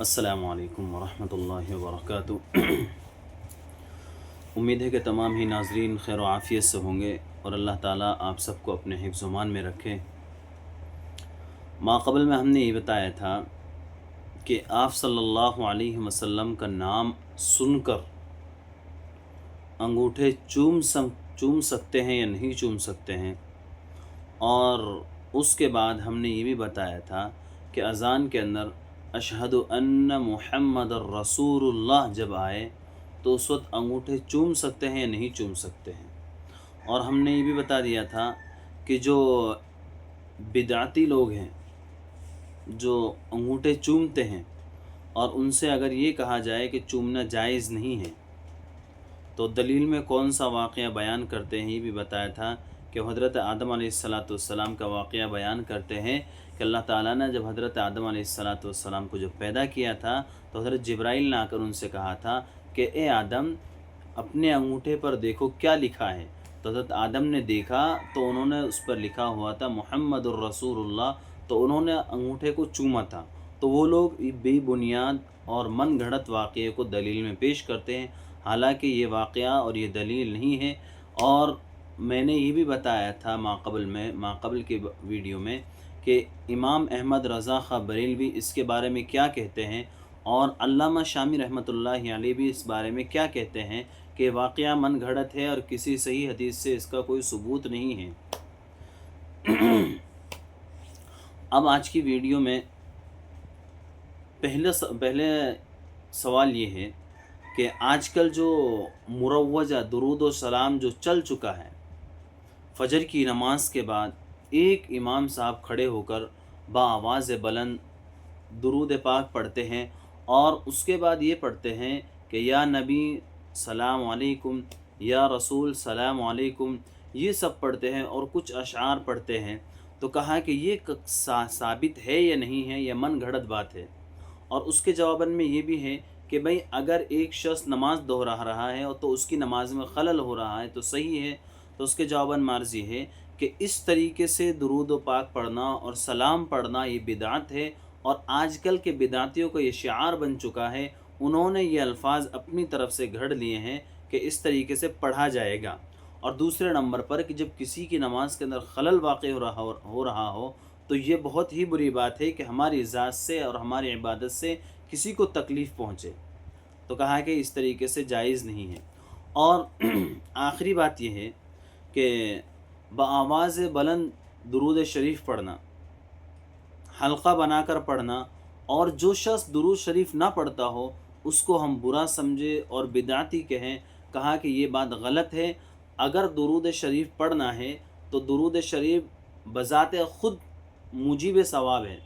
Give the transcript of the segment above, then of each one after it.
अस्सलामु अलैकुम वरहमतुल्लाहि वबरकातुहू। उम्मीद है कि तमाम ही नाज़रीन खैर व आफ़ियत से होंगे और अल्लाह ताला आप सबको अपने हिफ्ज़-ओ-मान में रखे। माक़बल में हमने ये बताया था कि आप सल्लल्लाहु अलैहि वसल्लम का नाम सुनकर अंगूठे चूम सकते हैं या नहीं चूम सकते हैं, और उसके बाद हमने ये भी बताया था कि अज़ान के अंदर अशहदु अन्न मुहम्मदुर रसूलुल्लाह जब आए तो उस वक्त अंगूठे चूम सकते हैं या नहीं चूम सकते हैं। और हमने ये भी बता दिया था कि जो बिदअती लोग हैं जो अंगूठे चूमते हैं और उनसे अगर ये कहा जाए कि चूमना जायज़ नहीं है तो दलील में कौन सा वाक़या बयान करते हैं, ये भी बताया था कि हज़रत आदम अलैहिस्सलाम का वाक़या बयान करते हैं कि अल्लाह ताला ने जब हज़रत आदम अलैहिस्सलाम को जब पैदा किया था तो हज़रत जिब्राइल ने आकर उनसे कहा था कि ए आदम, अपने अंगूठे पर देखो क्या लिखा है। तो हज़रत आदम ने देखा तो उन्होंने उस पर लिखा हुआ था मुहम्मदुर रसूलुल्लाह, तो उन्होंने अंगूठे को चूमा था। तो वो लोग बेबुनियाद और मन घड़त वाक़े को दलील में पेश करते हैं, हालांकि ये वाक़या और ये दलील नहीं है। और मैंने ये भी बताया था माक़बल के वीडियो में कि इमाम अहमद रज़ा ख़ा बरेलवी इसके बारे में क्या कहते हैं और अल्लामा शामी रहमतुल्लाहि अलैह भी इस बारे में क्या कहते हैं कि वाक़या मन घड़त है और किसी सही हदीस से इसका कोई सबूत नहीं है। अब आज की वीडियो में पहले सवाल ये है कि आजकल जो मुरव्वजा दुरूद व सलाम जो चल चुका है, फ़जर की नमाज के बाद एक इमाम साहब खड़े होकर बाआवाज़ बुलंद दुरूद पाक पढ़ते हैं और उसके बाद ये पढ़ते हैं कि या नबी सलाम अलैकुम, या रसूल सलाम अलैकुम, ये सब पढ़ते हैं और कुछ अशआर पढ़ते हैं। तो कहा कि ये साबित है या नहीं है, या मन घड़त बात है। और उसके जवाबन में ये भी है कि भाई अगर एक शख्स नमाज दोहरा रहा है और तो उसकी नमाज में खलल हो रहा है तो सही है। तो उसके जवाबन मार्जी है कि इस तरीके से दुरूद व पाक पढ़ना और सलाम पढ़ना ये बिदअत है, और आजकल के बिदअतियों का ये शिआर बन चुका है। उन्होंने ये अल्फाज अपनी तरफ से घड़ लिए हैं कि इस तरीके से पढ़ा जाएगा। और दूसरे नंबर पर कि जब किसी की नमाज के अंदर खलल वाक़ हो रहा हो तो ये बहुत ही बुरी बात है कि हमारी ज़ात से और हमारी इबादत से किसी को तकलीफ़ पहुँचे। तो कहा कि इस तरीके से जायज़ नहीं है। और आखिरी बात यह है कि बाआवाज़ बुलंद दुरूद शरीफ पढ़ना, हल्का बनाकर पढ़ना, और जो शख्स दुरूद शरीफ ना पढ़ता हो उसको हम बुरा समझे और बिदअती कहें, कहा कि ये बात गलत है। अगर दुरूद शरीफ पढ़ना है तो दुरूद शरीफ बज़ाते ख़ुद मुजीब सवाब है,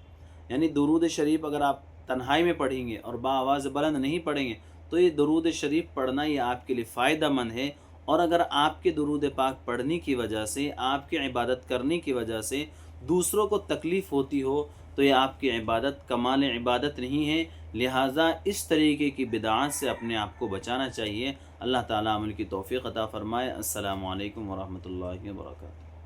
यानी दुरूद शरीफ अगर आप तन्हाई में पढ़ेंगे और बाआवाज़ बुलंद नहीं पढ़ेंगे तो ये दुरूद शरीफ पढ़ना ये आपके लिए फ़ायदेमंद है। और अगर आपके दुरूद पाक पढ़ने की वजह से, आपकी इबादत करने की वजह से दूसरों को तकलीफ़ होती हो तो ये आपकी इबादत कमाल इबादत नहीं है। लिहाजा इस तरीके की बिदअत से अपने आप को बचाना चाहिए। अल्लाह ताला अमल की तौफ़ीक़ अता फ़रमाए। अस्सलामु अलैकुम वरहमतुल्लाहि वबरकातुहू।